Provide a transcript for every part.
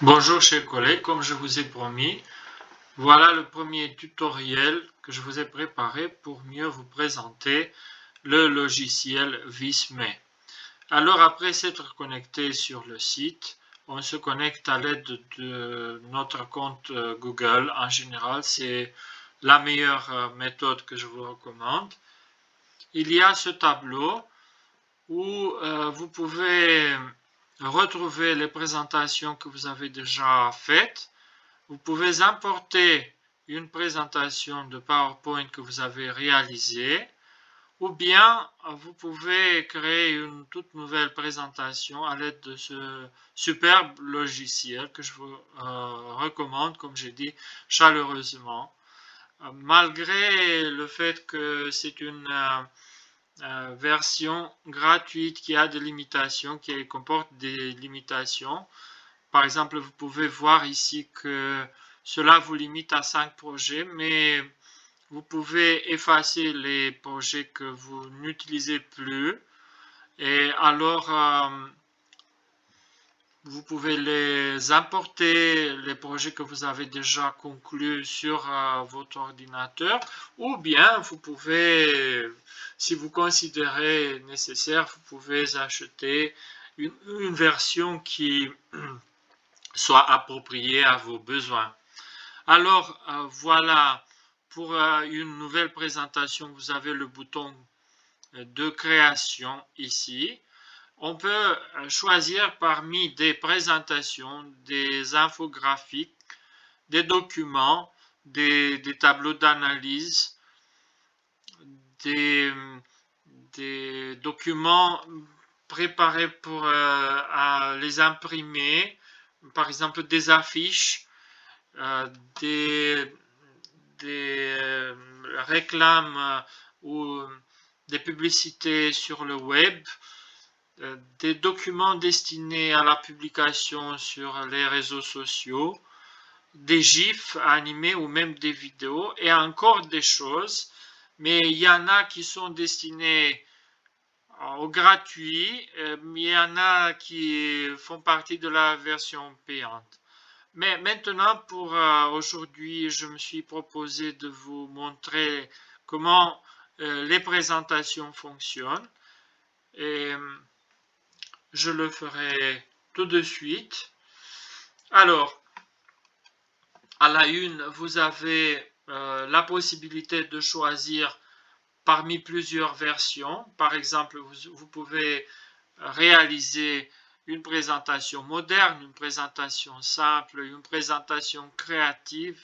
Bonjour chers collègues, comme je vous ai promis, voilà le premier tutoriel que je vous ai préparé pour mieux vous présenter le logiciel Visme. Alors après s'être connecté sur le site, on se connecte à l'aide de notre compte Google. En général, c'est la meilleure méthode que je vous recommande. Il y a ce tableau où vous pouvez retrouver les présentations que vous avez déjà faites. Vous pouvez importer une présentation de PowerPoint que vous avez réalisée, ou bien vous pouvez créer une toute nouvelle présentation à l'aide de ce superbe logiciel que je vous recommande, comme j'ai dit, chaleureusement. Malgré le fait que c'est une version gratuite qui a des limitations, qui comporte des limitations. Par exemple, vous pouvez voir ici que cela vous limite à 5 projets, mais vous pouvez effacer les projets que vous n'utilisez plus. Et alors, vous pouvez les importer, les projets que vous avez déjà conclus sur votre ordinateur, ou bien vous pouvez, si vous considérez nécessaire, vous pouvez acheter une version qui soit appropriée à vos besoins. Alors, voilà, pour une nouvelle présentation, vous avez le bouton de création ici. On peut choisir parmi des présentations, des infographiques, des documents, des tableaux d'analyse, des, des documents préparés pour les imprimer, par exemple des affiches, des, des réclames ou des publicités sur le web, des documents destinés à la publication sur les réseaux sociaux, des gifs animés ou même des vidéos et encore des choses, mais il y en a qui sont destinés au gratuit, mais il y en a qui font partie de la version payante. Mais maintenant, pour aujourd'hui, je me suis proposé de vous montrer comment les présentations fonctionnent et je le ferai tout de suite. Alors, à la une, vous avez la possibilité de choisir parmi plusieurs versions. Par exemple, vous pouvez réaliser une présentation moderne, une présentation simple, une présentation créative,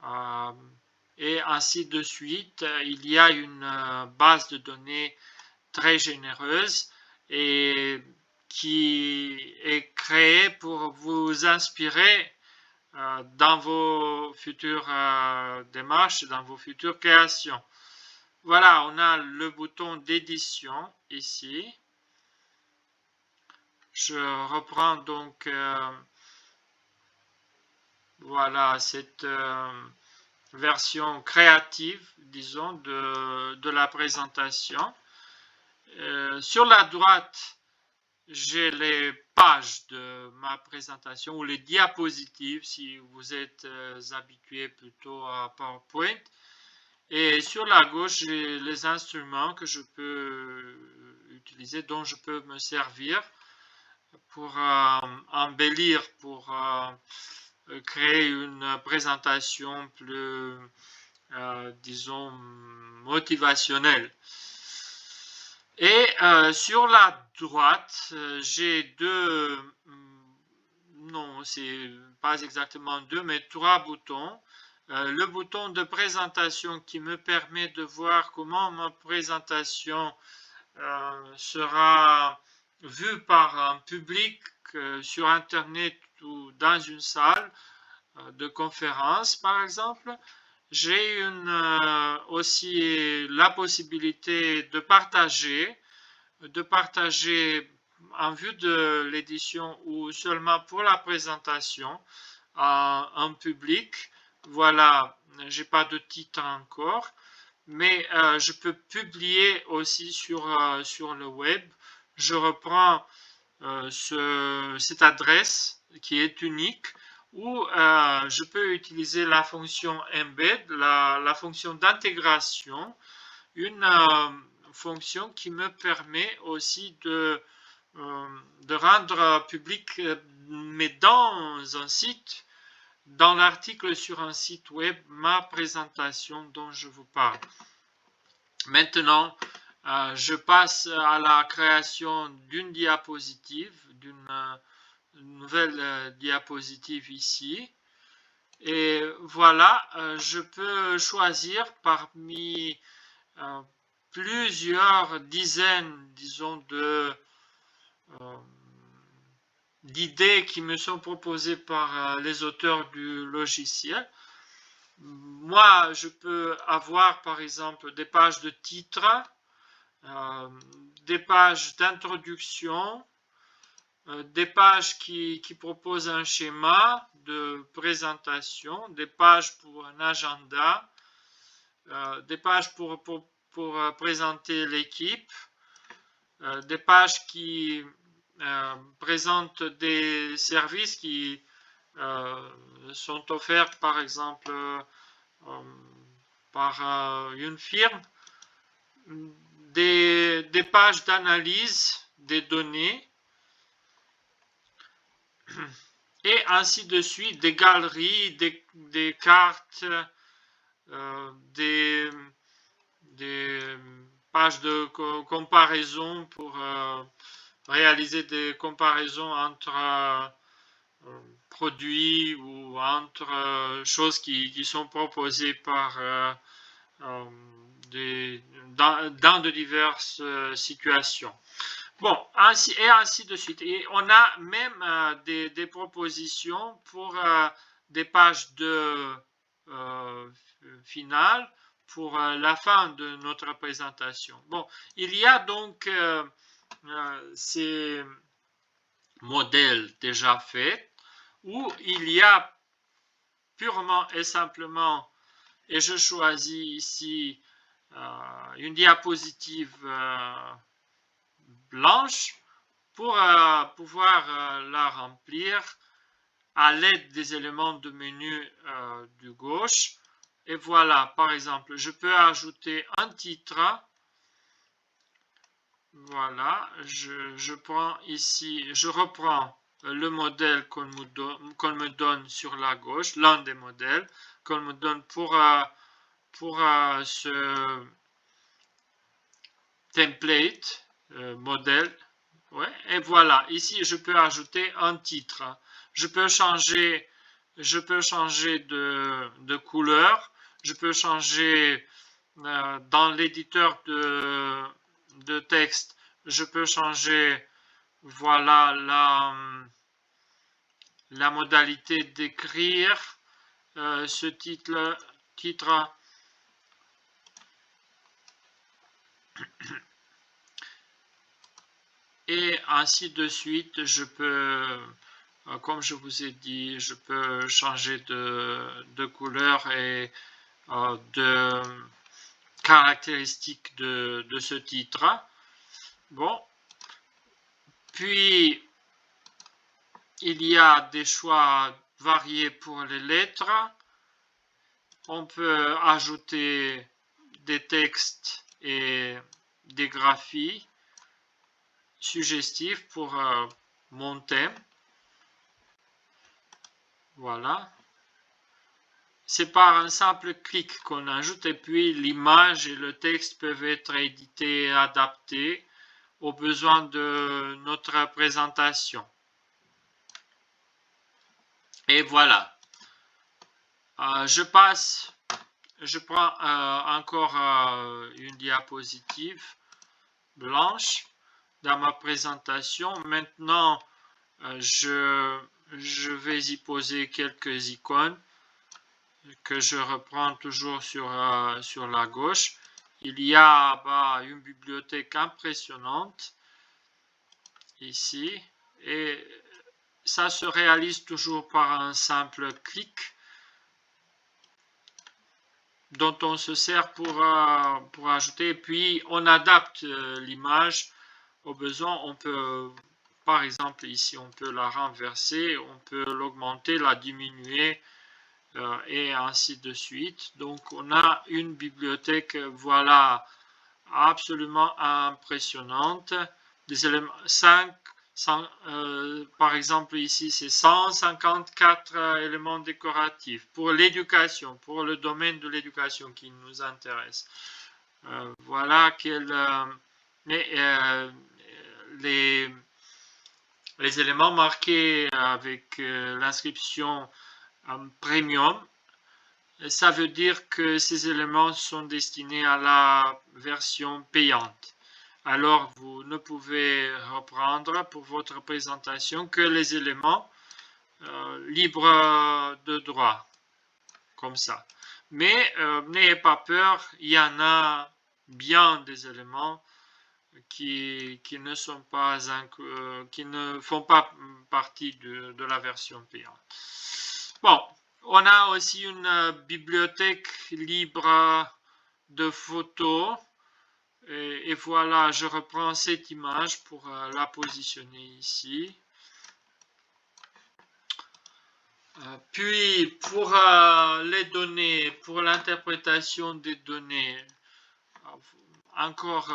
euh, et ainsi de suite. Il y a une base de données très généreuse et qui est créée pour vous inspirer dans vos futures démarches, dans vos futures créations. Voilà, on a le bouton d'édition ici. Je reprends donc voilà cette version créative, disons, de la présentation. Sur la droite, j'ai les pages de ma présentation ou les diapositives si vous êtes habitué plutôt à PowerPoint. Et sur la gauche, j'ai les instruments que je peux utiliser, dont je peux me servir pour embellir, pour créer une présentation plus, disons, motivationnelle. Et sur la droite, j'ai deux, non, c'est pas exactement deux, mais trois boutons. Le bouton de présentation qui me permet de voir comment ma présentation sera vue par un public sur Internet ou dans une salle de conférence, par exemple. J'ai aussi la possibilité de partager en vue de l'édition ou seulement pour la présentation à un public. Voilà, j'ai pas de titre encore, mais je peux publier aussi sur le web. Je reprends cette adresse qui est unique, ou je peux utiliser la fonction embed, la fonction d'intégration, une fonction qui me permet aussi de rendre public, mais dans un site, dans l'article sur un site web, ma présentation dont je vous parle. Maintenant, je passe à la création d'une diapositive, d'une nouvelle diapositive ici. Et voilà, je peux choisir parmi plusieurs dizaines, disons, d'idées qui me sont proposées par les auteurs du logiciel. Moi, je peux avoir, par exemple, des pages de titre, des pages d'introduction, des pages qui proposent un schéma de présentation, des pages pour un agenda, des pages pour présenter l'équipe, des pages qui présentent des services qui sont offerts par exemple par une firme, des pages d'analyse des données, et ainsi de suite, des galeries, des cartes, des pages de comparaison pour réaliser des comparaisons entre produits ou entre choses qui sont proposées par dans de diverses situations. Bon, ainsi de suite. Et on a même des propositions pour des pages de finale pour la fin de notre présentation. Bon, il y a donc ces modèles déjà faits où il y a purement et simplement, et je choisis ici une diapositive blanche pour pouvoir la remplir à l'aide des éléments de menu du gauche. Et voilà, par exemple, je peux ajouter un titre. Voilà, je prends ici, je reprends le modèle qu'on me donne sur la gauche, l'un des modèles qu'on me donne pour ce template modèle. Ouais, et voilà, ici je peux ajouter un titre. Je peux changer de couleur. Je peux changer dans l'éditeur de texte. Je peux changer, voilà, la modalité d'écrire ce titre. Et ainsi de suite, je peux, comme je vous ai dit, je peux changer de couleur et de caractéristiques de ce titre. Bon, puis il y a des choix variés pour les lettres. On peut ajouter des textes et des graphies suggestifs pour mon thème. Voilà. C'est par un simple clic qu'on ajoute, et puis l'image et le texte peuvent être édités et adaptés aux besoins de notre présentation. Et voilà. Je prends encore une diapositive blanche dans ma présentation. Maintenant, je vais y poser quelques icônes que je reprends toujours sur la gauche. Il y a une bibliothèque impressionnante ici, et ça se réalise toujours par un simple clic dont on se sert pour ajouter, puis on adapte l'image aux besoins. On peut par exemple, ici, on peut la renverser, on peut l'augmenter, la diminuer, et ainsi de suite. Donc, on a une bibliothèque, voilà, absolument impressionnante. Des éléments 5, par exemple, ici, c'est 154 éléments décoratifs pour l'éducation, pour le domaine de l'éducation qui nous intéresse. Voilà les éléments marqués avec l'inscription premium, ça veut dire que ces éléments sont destinés à la version payante. Alors, vous ne pouvez reprendre pour votre présentation que les éléments libres de droit, comme ça. Mais n'ayez pas peur, il y en a bien des éléments qui ne sont pas qui ne font pas partie de la version payante. Bon, on a aussi une bibliothèque libre de photos. Et voilà, je reprends cette image pour la positionner ici. Puis, pour les données, pour l'interprétation des données, encore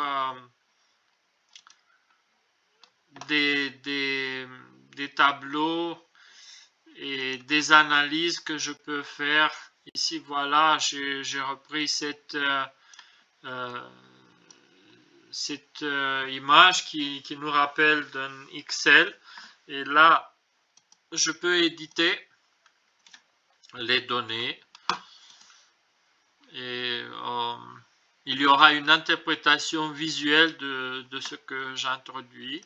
des tableaux et des analyses que je peux faire. Ici, voilà, j'ai repris cette image qui nous rappelle d'un Excel. Et là, je peux éditer les données. Et il y aura une interprétation visuelle de ce que j'introduis.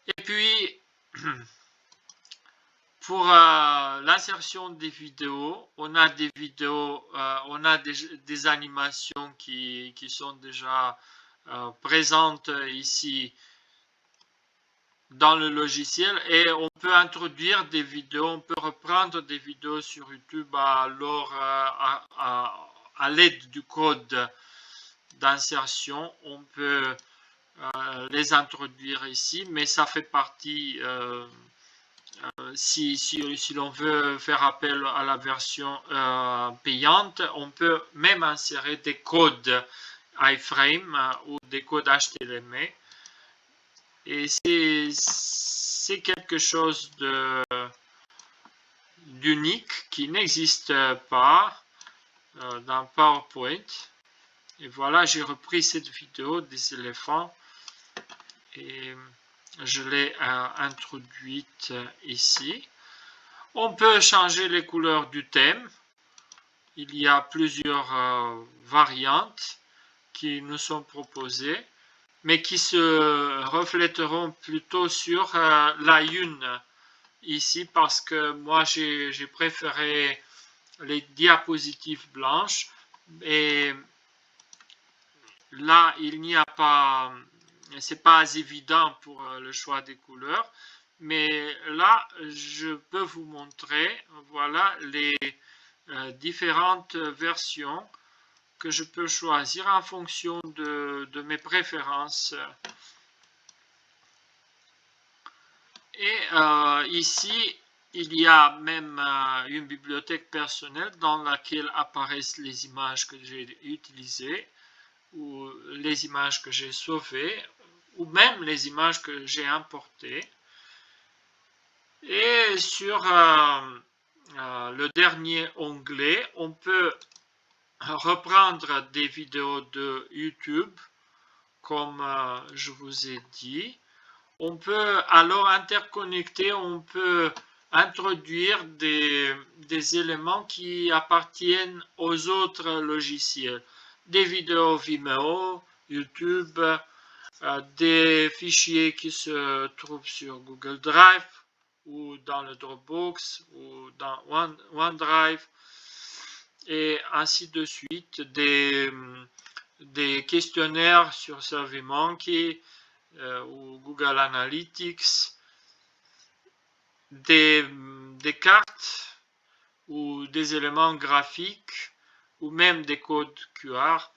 Et puis, pour l'insertion des vidéos, on a des vidéos, on a des animations qui sont déjà présentes ici dans le logiciel, et on peut introduire des vidéos, on peut reprendre des vidéos sur YouTube alors à l'aide du code d'insertion, on peut les introduire ici, mais ça fait partie, si l'on veut faire appel à la version payante, on peut même insérer des codes iframe ou des codes HTML. Et c'est quelque chose d'unique qui n'existe pas dans PowerPoint. Et voilà, j'ai repris cette vidéo des éléphants et je l'ai introduite ici. On peut changer les couleurs du thème. Il y a plusieurs variantes qui nous sont proposées, mais qui se reflèteront plutôt sur la une ici, parce que moi j'ai préféré les diapositives blanches, et là il n'y a pas, c'est pas évident pour le choix des couleurs, mais là je peux vous montrer, voilà, les différentes versions que je peux choisir en fonction de mes préférences. Et ici, il y a même une bibliothèque personnelle dans laquelle apparaissent les images que j'ai utilisées, ou les images que j'ai sauvées, ou même les images que j'ai importées. Et sur le dernier onglet, on peut reprendre des vidéos de YouTube, comme je vous ai dit. On peut alors interconnecter, on peut introduire des éléments qui appartiennent aux autres logiciels. Des vidéos Vimeo, YouTube, des fichiers qui se trouvent sur Google Drive ou dans le Dropbox ou dans OneDrive, et ainsi de suite, des questionnaires sur SurveyMonkey ou Google Analytics, des cartes ou des éléments graphiques ou même des codes QR,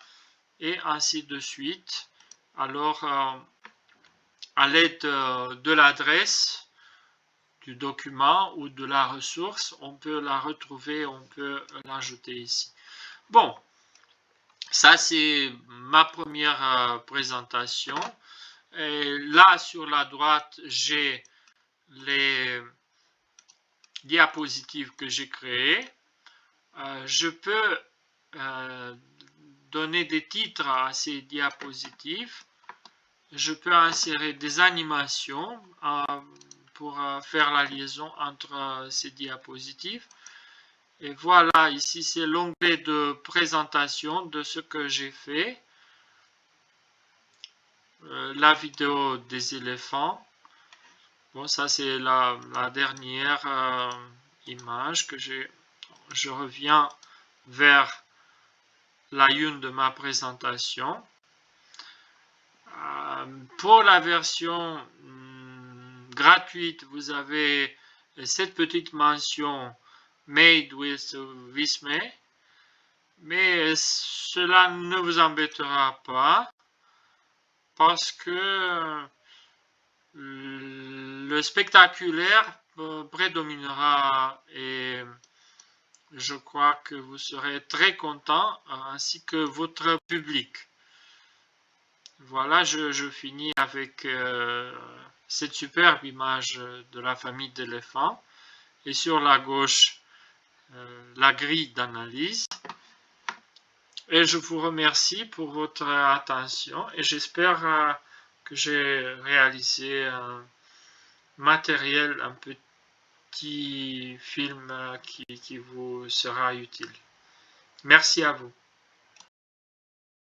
et ainsi de suite. Alors à l'aide de l'adresse du document ou de la ressource, on peut la retrouver, on peut l'ajouter ici. Bon, ça c'est ma première présentation. Et là sur la droite, j'ai les diapositives que j'ai créées. Je peux donner des titres à ces diapositives. Je peux insérer des animations pour faire la liaison entre ces diapositives. Et voilà, ici c'est l'onglet de présentation de ce que j'ai fait. La vidéo des éléphants. Bon, ça c'est la dernière image que j'ai. Je reviens vers la une de ma présentation. Pour la version gratuite, vous avez cette petite mention Made with Visme, mais cela ne vous embêtera pas parce que le spectaculaire prédominera et je crois que vous serez très content ainsi que votre public. Voilà, je finis avec cette superbe image de la famille d'éléphants et sur la gauche la grille d'analyse. Et je vous remercie pour votre attention et j'espère que j'ai réalisé un matériel, un petit film qui vous sera utile. Merci à vous.